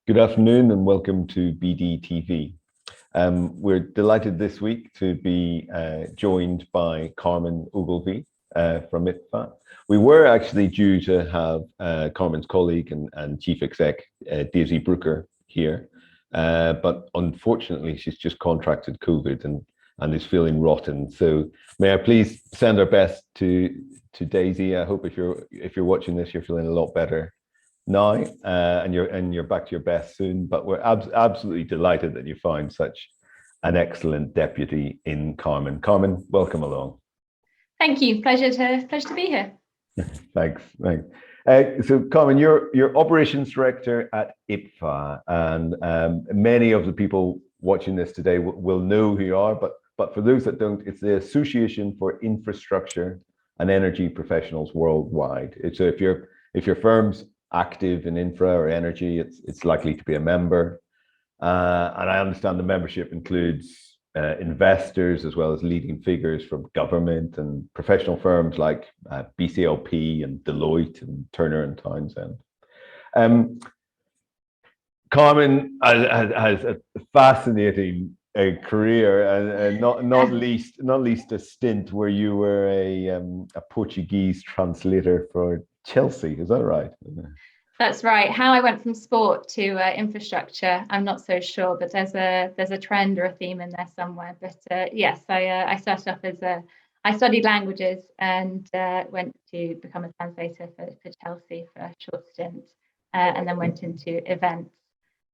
Good afternoon and welcome to BD We're delighted this week to be joined by Carmen Ogilvie from IPFA. We were actually due to have Carmen's colleague and chief exec, Daisy Brooker, here, but unfortunately she's just contracted COVID and is feeling rotten. So may I please send our best to Daisy. I hope if you're watching this, you're feeling a lot better now, and you're back to your best soon. But we're absolutely delighted that you found such an excellent deputy in Carmen. Carmen, welcome along. Thank you. Pleasure to be here. Thanks. So Carmen, you're operations director at IPFA, and many of the people watching this today will know who you are. But for those that don't, it's the Association for Infrastructure and Energy Professionals Worldwide. So if your firm's active in infra or energy, it's likely to be a member, and I understand the membership includes investors as well as leading figures from government and professional firms like BCLP and Deloitte and Turner and Townsend. Carmen has a fascinating career, and not least a stint where you were a Portuguese translator for Chelsea. Is that right? That's right. How I went from sport to infrastructure, I'm not so sure, but there's a trend or a theme in there somewhere. But yes, I started off I studied languages and went to become a translator for Chelsea for a short stint, and then went into events.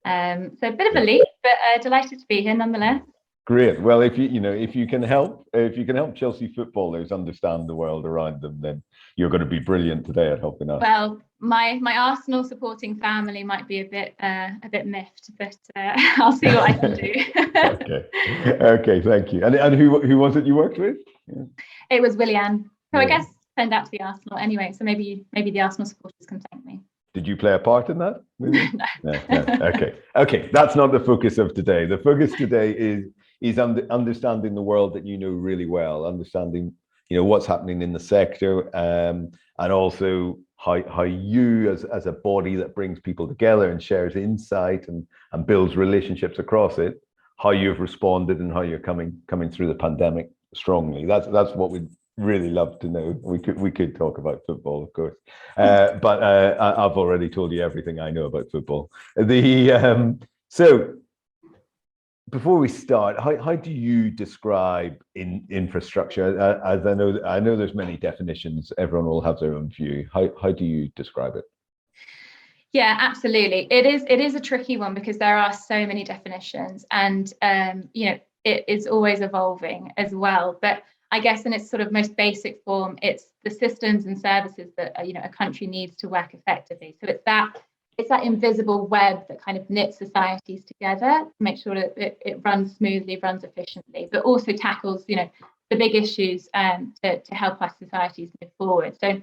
So a bit of a leap, but delighted to be here nonetheless. Great. Well, if you can help Chelsea footballers understand the world around them, then you're going to be brilliant today at helping us. Well, my Arsenal supporting family might be a bit miffed, but I'll see what I can do. Okay, thank you. And who was it you worked with? Yeah. It was Willian. So yeah. I guess turned out to be Arsenal anyway. So maybe the Arsenal supporters can thank me. Did you play a part in that? No. Okay. That's not the focus of today. The focus today is understanding the world that you know really well, understanding what's happening in the sector, and also how you as a body that brings people together and shares insight and builds relationships across it, how you've responded and how you're coming through the pandemic strongly. That's what we'd really love to know. We could talk about football, of course, but I've already told you everything I know about football. So before we start, how do you describe infrastructure? As I know there's many definitions. Everyone will have their own view. How do you describe it? Yeah, absolutely. It is a tricky one because there are so many definitions, and it is always evolving as well. But I guess in its sort of most basic form, it's the systems and services that a country needs to work effectively. So it's that invisible web that kind of knits societies together to make sure that it runs smoothly, runs efficiently, but also tackles the big issues to help our societies move forward. So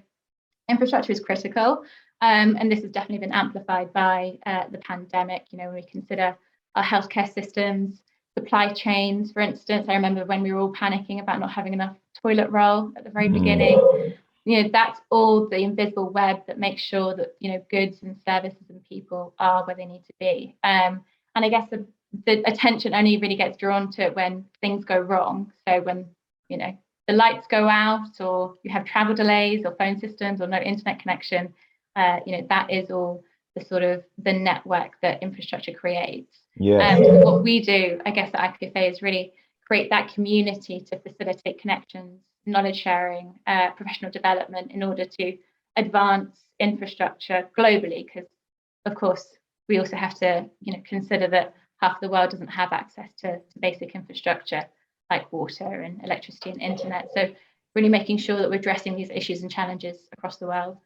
infrastructure is critical, and this has definitely been amplified by the pandemic. When we consider our healthcare systems, supply chains, for instance. I remember when we were all panicking about not having enough toilet roll at the very beginning. That's all the invisible web that makes sure that goods and services and people are where they need to be. And I guess the attention only really gets drawn to it when things go wrong. So when the lights go out, or you have travel delays, or phone systems, or no internet connection. That is all the sort of the network that infrastructure creates. Yeah. What we do, I guess, at IPFA is really create that community to facilitate connections, knowledge sharing, professional development in order to advance infrastructure globally. Because, of course, we also have to consider that half the world doesn't have access to basic infrastructure like water and electricity and internet. So really making sure that we're addressing these issues and challenges across the world.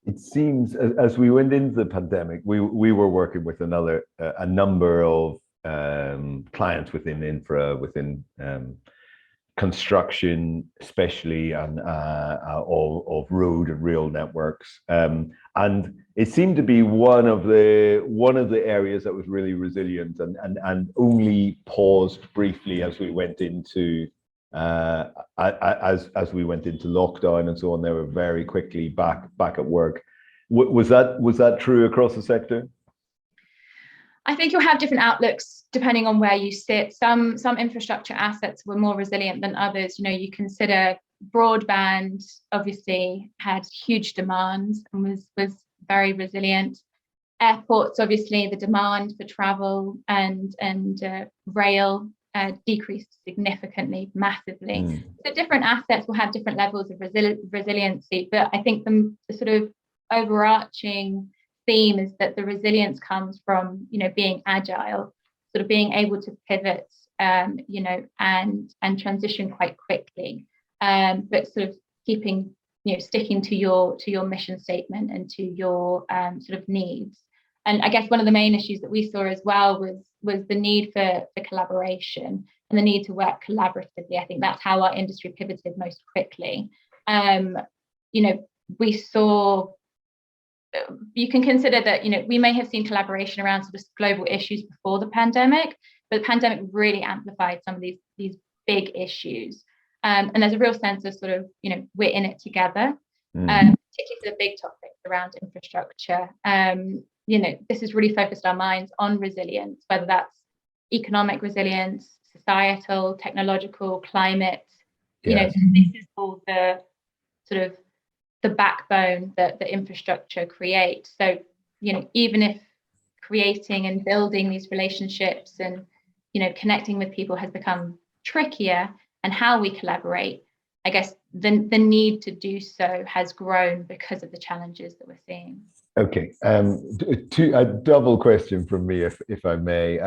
It seems as we went into the pandemic, we were working with a number of clients within infra, within construction, especially, and of road and rail networks, and it seemed to be one of the areas that was really resilient and only paused briefly as we went into as we went into lockdown and so on. They were very quickly back at work. Was that true across the sector? I think you'll have different outlooks depending on where you sit. Some infrastructure assets were more resilient than others. You consider broadband obviously had huge demands and was very resilient. Airports, obviously, the demand for travel and rail decreased significantly, massively. So different assets will have different levels of resiliency, but I think the sort of overarching theme is that the resilience comes from being agile, sort of being able to pivot, and transition quite quickly, but sort of keeping sticking to your mission statement and to your sort of needs. And I guess one of the main issues that we saw as well was the need for collaboration and the need to work collaboratively. I think that's how our industry pivoted most quickly. We saw, you can consider that we may have seen collaboration around sort of global issues before the pandemic, but the pandemic really amplified some of these big issues. And there's a real sense of sort of we're in it together, particularly for the big topics around infrastructure. This has really focused our minds on resilience, whether that's economic resilience, societal, technological, climate. This is all the sort of the backbone that the infrastructure creates. So, even if creating and building these relationships and, connecting with people has become trickier, and how we collaborate, I guess the need to do so has grown because of the challenges that we're seeing. Okay, a double question from me, if I may.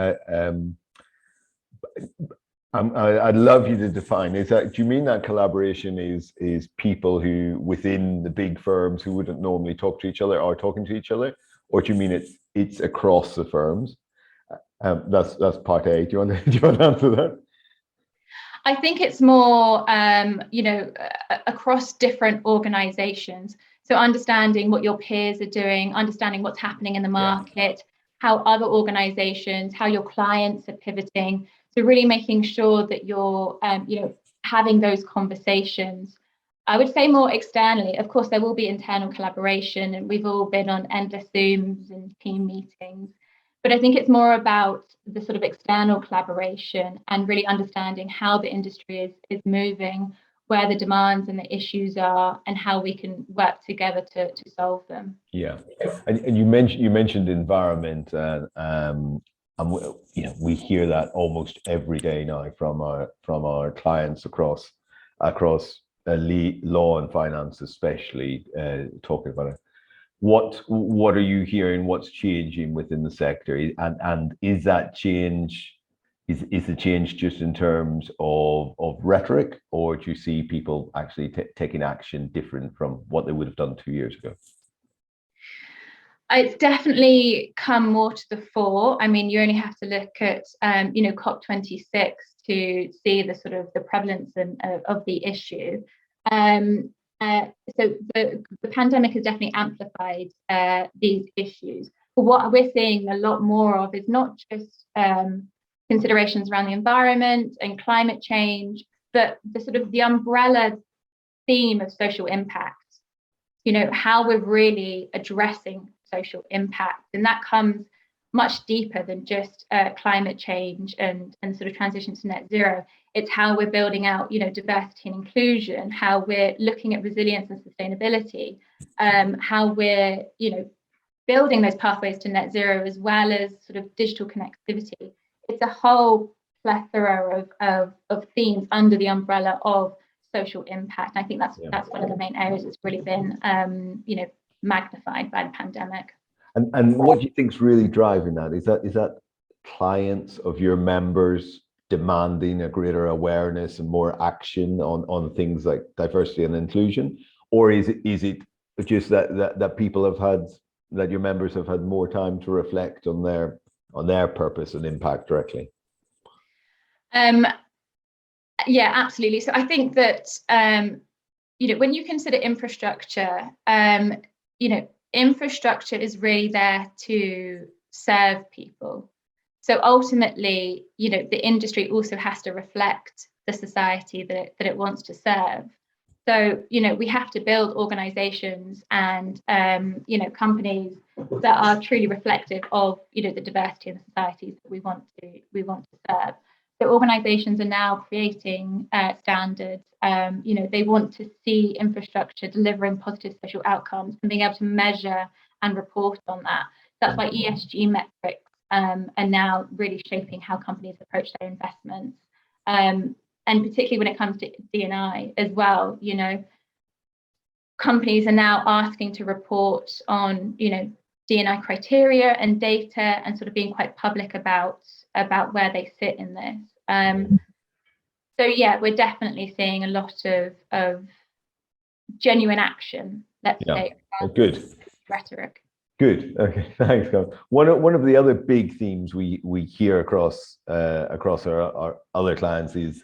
I'd love you to define, do you mean that collaboration is people who within the big firms who wouldn't normally talk to each other are talking to each other, or do you mean it's across the firms? That's part A. Do you want to answer that? I think it's more, across different organizations. So understanding what your peers are doing, understanding what's happening in the market, how other organizations, how your clients are pivoting. So really making sure that you're, having those conversations. I would say more externally. Of course, there will be internal collaboration, and we've all been on endless Zooms and team meetings. But I think it's more about the sort of external collaboration and really understanding how the industry is moving, where the demands and the issues are, and how we can work together to solve them. Yeah, and you mentioned environment, and we hear that almost every day now from our clients across law and finance, especially talking about it. What are you hearing? What's changing within the sector, and is that change? Is the change just in terms of rhetoric, or do you see people actually taking action different from what they would have done 2 years ago? It's definitely come more to the fore. I mean, you only have to look at COP26 to see the sort of the prevalence of the issue. So the pandemic has definitely amplified these issues. But what we're seeing a lot more of is not just considerations around the environment and climate change, but the sort of the umbrella theme of social impact. How we're really addressing social impact, and that comes much deeper than just climate change and sort of transition to net zero. It's how we're building out, diversity and inclusion, how we're looking at resilience and sustainability, how we're, building those pathways to net zero, as well as sort of digital connectivity. It's a whole plethora of themes under the umbrella of social impact. And I think that's one of the main areas that's really been, magnified by the pandemic. And what do you think is really driving that? Is that clients of your members demanding a greater awareness and more action on things like diversity and inclusion, or is it just that people have had, that your members have had more time to reflect on their purpose and impact directly? Yeah, absolutely. So I think that when you consider infrastructure, infrastructure is really there to serve people. So ultimately, the industry also has to reflect the society that it wants to serve. So, we have to build organizations and, companies that are truly reflective of, the diversity in the societies that we want to serve. So organizations are now creating standards. They want to see infrastructure delivering positive social outcomes and being able to measure and report on that. That's why ESG metrics are now really shaping how companies approach their investments. And particularly when it comes to D&I as well, companies are now asking to report on, D&I criteria and data, and sort of being quite public about where they sit in this. So yeah, we're definitely seeing a lot of genuine action, let's say, good rhetoric. Good. Okay. Thanks, Carmen. One of the other big themes we hear across our other clients is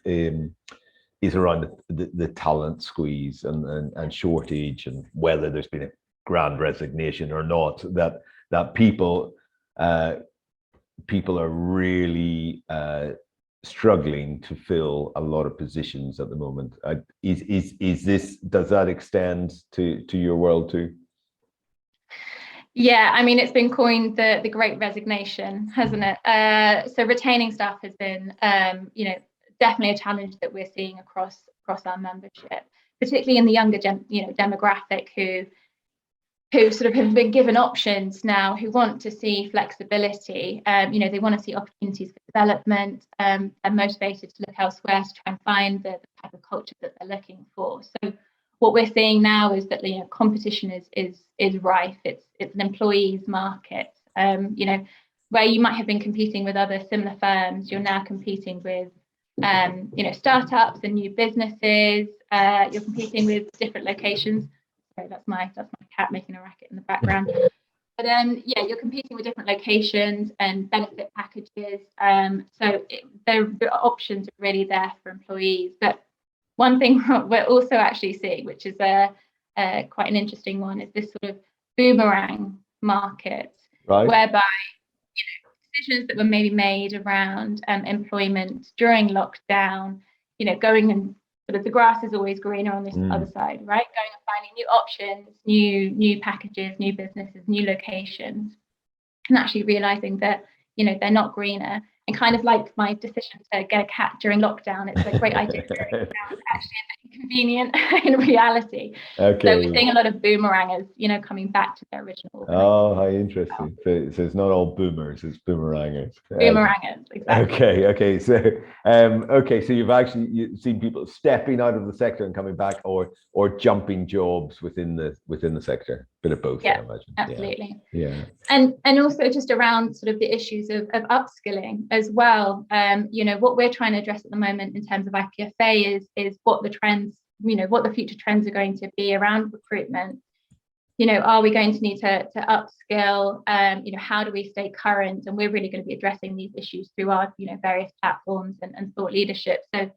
around the talent squeeze and shortage, and whether there's been a grand resignation or not. That people are really struggling to fill a lot of positions at the moment. Does that extend to your world too? Yeah, I mean, it's been coined the Great Resignation, hasn't it? So retaining staff has been, definitely a challenge that we're seeing across our membership, particularly in the younger demographic who sort of have been given options now, who want to see flexibility. They want to see opportunities for development, and motivated to look elsewhere to try and find the type of culture that they're looking for. So what we're seeing now is that competition is rife. It's an employees market. Where you might have been competing with other similar firms, you're now competing with startups and new businesses. You're competing with different locations. Sorry, that's my cat making a racket in the background. But you're competing with different locations and benefit packages. So the options are really there for employees. But one thing we're also actually seeing, which is quite an interesting one, is this sort of boomerang market, right, whereby decisions that were maybe made around employment during lockdown, going and sort of the grass is always greener on this other side, right? Going and finding new options, new packages, new businesses, new locations, and actually realizing that they're not greener. And kind of like my decision to get a cat during lockdown, it's a great idea during lockdown, it's actually a bit inconvenient in reality. Okay. So we're seeing a lot of boomerangers, coming back to their original. Oh, how interesting. So it's not all boomers, it's boomerangers. Boomerangers, exactly. Okay. So so you've seen people stepping out of the sector and coming back, or jumping jobs within the sector. Bit of both, yeah, I imagine. Absolutely. Yeah. And also just around sort of the issues of upskilling as well. What we're trying to address at the moment in terms of IPFA is what the trends, what the future trends are going to be around recruitment. Are we going to need to upskill? How do we stay current? And we're really going to be addressing these issues through our various platforms and thought leadership. So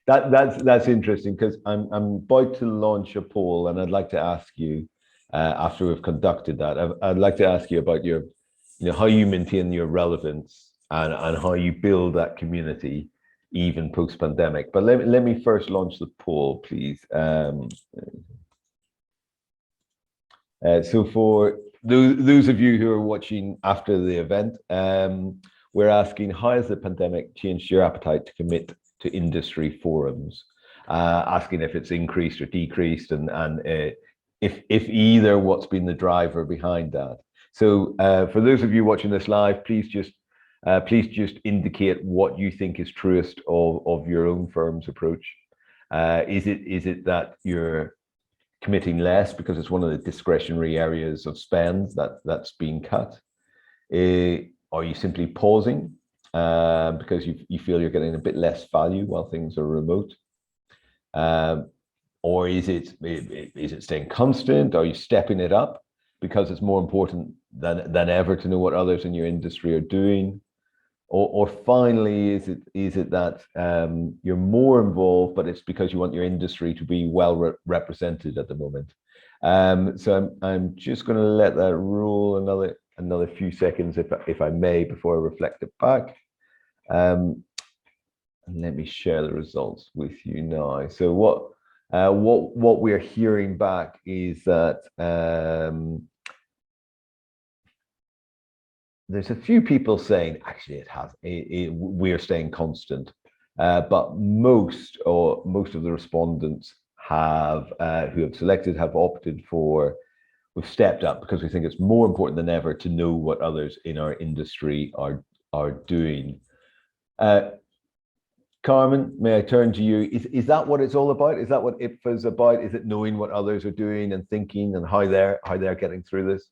That's interesting, because I'm about to launch a poll, and I'd like to ask you, after we've conducted that, I'd like to ask you about your, how you maintain your relevance and how you build that community even post-pandemic. But let me first launch the poll, please. So for those of you who are watching after the event, we're asking, how has the pandemic changed your appetite to commit to industry forums? Asking if it's increased or decreased, and if either, what's been the driver behind that. So for those of you watching this live, please just indicate what you think is truest of your own firm's approach. Is it that you're committing less because it's one of the discretionary areas of spend that's being cut? Are you simply pausing because you feel you're getting a bit less value while things are remote? Or is it staying constant? Are you stepping it up because it's more important than ever to know what others in your industry are doing? Or finally, is it that you're more involved, but it's because you want your industry to be well represented at the moment? So I'm just going to let that roll another few seconds, if I may, before I reflect it back. And let me share the results with you now. So what we're hearing back is that there's a few people saying actually we're staying constant, but most of the respondents have who have selected have opted for. We've stepped up because we think it's more important than ever to know what others in our industry are doing. Carmen, may I turn to you? Is that what it's all about? Is that what IPFA is about? Is it knowing what others are doing and thinking and how they're getting through this?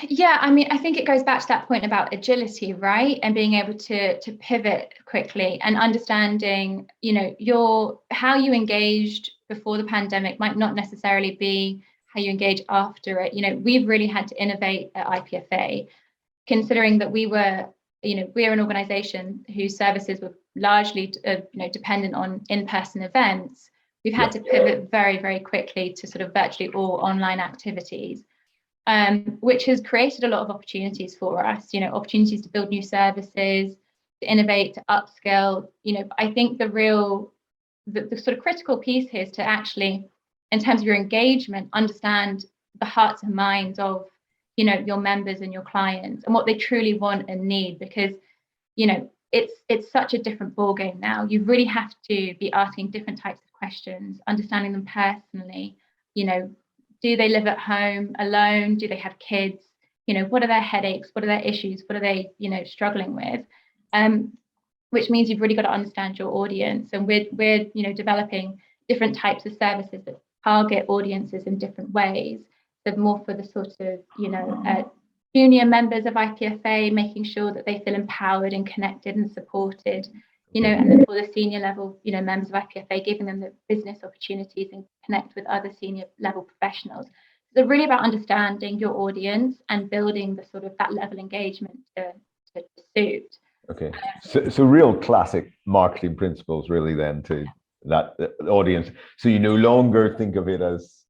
Yeah, I mean, I think it goes back to that point about agility, right? And being able to pivot quickly and understanding, you know, how you engaged before the pandemic might not necessarily be how you engage after it. You know, we've really had to innovate at IPFA, considering that we're an organization whose services were largely, dependent on in-person events. We've had to pivot very, very quickly to sort of virtually all online activities. Which has created a lot of opportunities for us, you know, opportunities to build new services, to innovate, to upskill. You know, I think the sort of critical piece here is to actually, in terms of your engagement, understand the hearts and minds of, you know, your members and your clients and what they truly want and need, because, you know, it's such a different ballgame now. You really have to be asking different types of questions, understanding them personally, you know. Do they live at home alone? Do they have kids? You know, what are their headaches? What are their issues? What are they, you know, struggling with? Which means you've really got to understand your audience. And we're you know, developing different types of services that target audiences in different ways. So more for the sort of, you know, junior members of IPFA, making sure that they feel empowered and connected and supported. You know, and then for the senior level, you know, members of IPFA, giving them the business opportunities and connect with other senior level professionals. So really about understanding your audience and building the sort of that level engagement to suit. Okay, so real classic marketing principles, really, then to that audience. So you no longer think of it as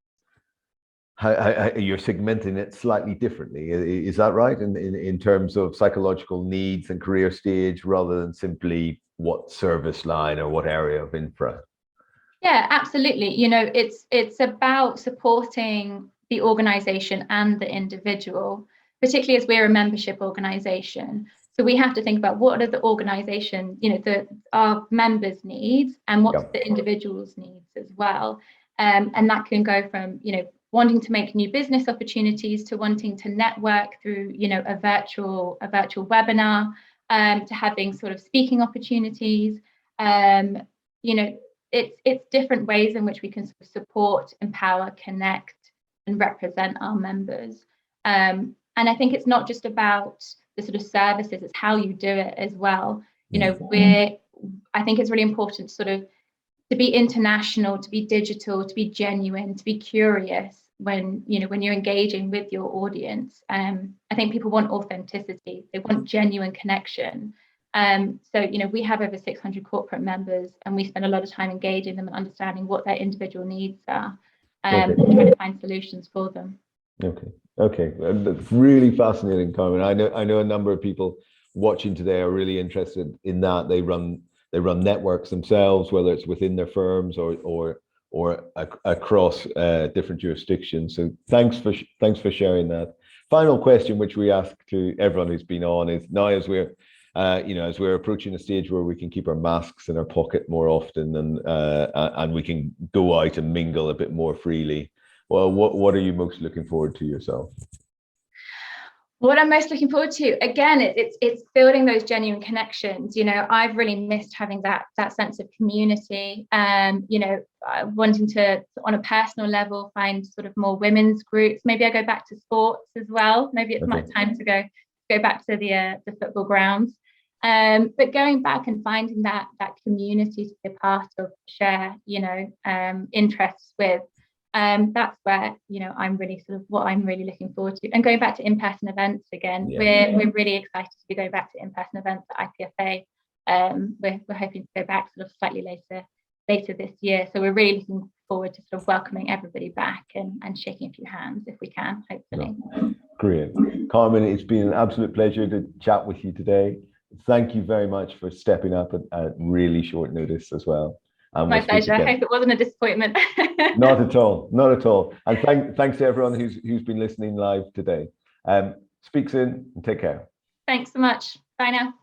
how you're segmenting it slightly differently. Is that right? In terms of psychological needs and career stage, rather than simply what service line or what area of infra? Yeah, absolutely. You know, it's about supporting the organization and the individual, particularly as we're a membership organization. So we have to think about what are the organization, you know, our members' needs and what's the individual's needs as well. And that can go from, you know, wanting to make new business opportunities to wanting to network through, you know, a virtual webinar, to having sort of speaking opportunities. You know, it's different ways in which we can support, empower, connect, and represent our members. And I think it's not just about the sort of services; it's how you do it as well. You know, I think it's really important to be international, to be digital, to be genuine, to be curious when you're engaging with your audience. I think people want authenticity. They want genuine connection. So, you know, we have over 600 corporate members, and we spend a lot of time engaging them and understanding what their individual needs are, and trying to find solutions for them. Okay, that's really fascinating, Carmen. I know a number of people watching today are really interested in that. They run networks themselves, whether it's within their firms or across different jurisdictions. So thanks for sharing that. Final question, which we ask to everyone who's been on, is now as we're approaching a stage where we can keep our masks in our pocket more often and we can go out and mingle a bit more freely. Well, what are you most looking forward to yourself? What I'm most looking forward to, again, it's building those genuine connections. You know, I've really missed having that sense of community. You know, wanting to, on a personal level, find sort of more women's groups. Maybe I go back to sports as well. Maybe it's my time to go back to the football grounds. But going back and finding that community to be a part of, share, you know, interests with. That's where, you know, I'm really what I'm really looking forward to. And going back to in-person events again, we're really excited to be going back to in-person events at IPFA. We're hoping to go back sort of slightly later this year. So we're really looking forward to sort of welcoming everybody back and shaking a few hands if we can, hopefully. Great. Carmen, it's been an absolute pleasure to chat with you today. thank you very much for stepping up at really short notice as well. And My we'll speak pleasure. I again. hope it wasn't a disappointment. Not at all, not at all. And thanks to everyone who's been listening live today. Speak soon and take care. Thanks so much. Bye now.